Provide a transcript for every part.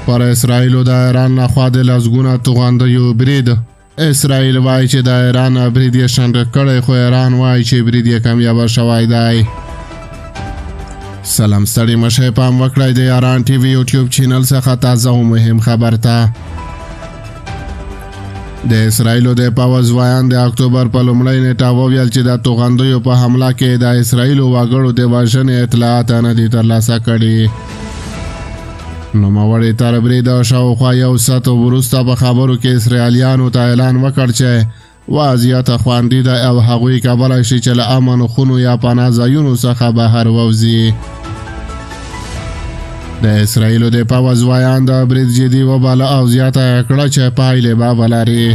پر اسرائیلو د ایران لخوا د لسګونه توغندیو برید. اسرائیل وایي چې د ایران برید یې شنډ کړی، خو ایران وایي چې برید یې کامیابه شوی دی. سلام ستړي مشئ، پام وکړئ د یاران ټي وي یوټیوب چینل څخه تازه او مهم خبر ته. د اسرائیلو د پوځ وایان د اکتوبر په لومړۍ نیټه وویل چې د توغندیو په حمله کې د اسرائیلو وګړو د وژنې اطلاعات نه دي ترلاسه کړي. نوموړي تر برید شاوخوا یو ساعت وروسته په خبرو کې اسرائیلیانو ته اعلان وکړ چې وضعیت خوندي دی او هغوی کولی شي چې له امن خونو یا پناه ځایونو څخه بهر ووځي. د اسرائیلو د پوځ وایان د برید جدي وباله او زیاته کړه چې پایلې به ولري.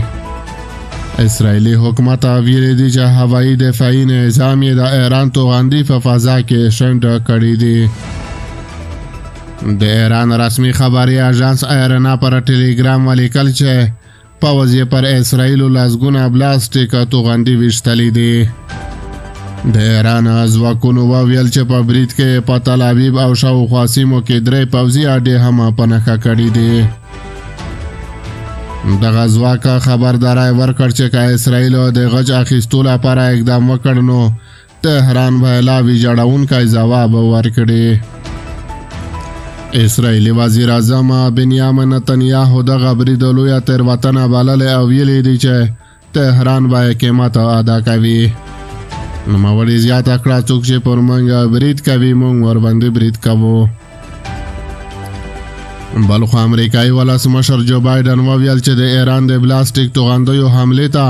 اسرائیلي حکومت ویلي دي چې هوایي دفاعي نظام یې د ایران توغندي په فضا کې شنډ کړي دي. د ایران رسمي خبري اژانس ایرنا پر ټلګرام ولیکل چې پوځ یې پر اسرائیلو لسګونه بلاستیک توغندي ویشتلي دي. د ایران ځواکونو وویل چې په برید کې په تل ابیب او شاوخوا سیمو کې 3 پوځي اډې هم په نښه کړي دي. دغه ځواک خبرداری ورکړ چې که اسرائیل د غچ اخیستو لپاره اقدام وکړ نو تهران به لا ویجاړونکی ځواب ورکړي. اسرائیلي وزیر اعظم بنیامین نتنیاهو دغه برید لویه تېروتنه بللې او ویلي دي چې تهران به قیمت ادا کوي. نوموړي زیاته کړه څوک چې پر موږ برید کوي موږ ورباندې برید کوو. بلخو امریکایي ولسمشر جو بایډن وویل چې د ایران د بلاستیک توغندیو حملې ته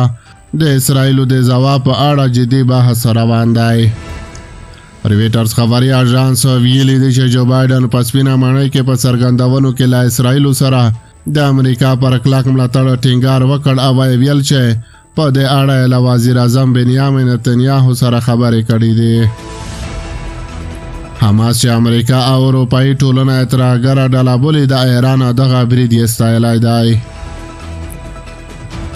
د اسرائیلو د ځواب په اړه جدي بحث روان دی. رویټرز خبري اژانس ویلي دی چې جو بایډن په سپینه ماڼۍ کې په څرګندونو کې له اسرائیلو سره د امریکا پر کلک ملاتړ ټینګار وکړ او ویل چې په دې اړه له وزیر اعظم بنیامین نتنیاهو سره خبرې کړې دي. حماس چې امریکا او اروپایي ټولنه اعتراضګره ډله بولي د ایران دغه برید یې ستایلی دی.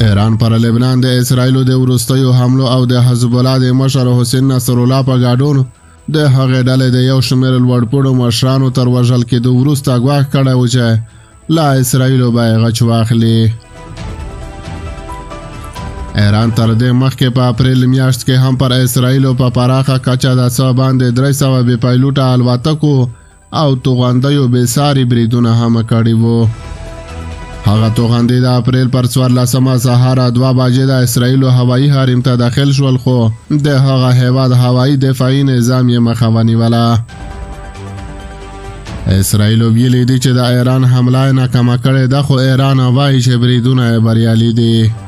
ایران پر لبنان د اسرائیلو د وروستیو حملو او د حزب الله د مشر حسین نصرالله په ګډون د هغې ډلې د یو شمېر لوړپوړو مشرانو تر وژل کېدو وروسته ګواښ کړی و چې له اسرائیلو به یې غچ واخلي. ایران تر دې مخکې په اپریل میاشت کې هم پر اسرائیلو په پراخه کچه د څه باندې 300 بې پایلوټه الوتکو او توغندیو بېساري بریدونه هم کړي وو. هغه توغندي د اپریل پر 14 سهار 2 بجې د اسرائیلو هوایي حریم ته داخل شول، خو د هغه هیواد هوایي دفاعي نظام یې مخه ونیوله. اسرائیلو ویلي دي چې د ایران حمله ناکامه کړې ده، خو ایران وایي چې بریدونه یې بریالي دي.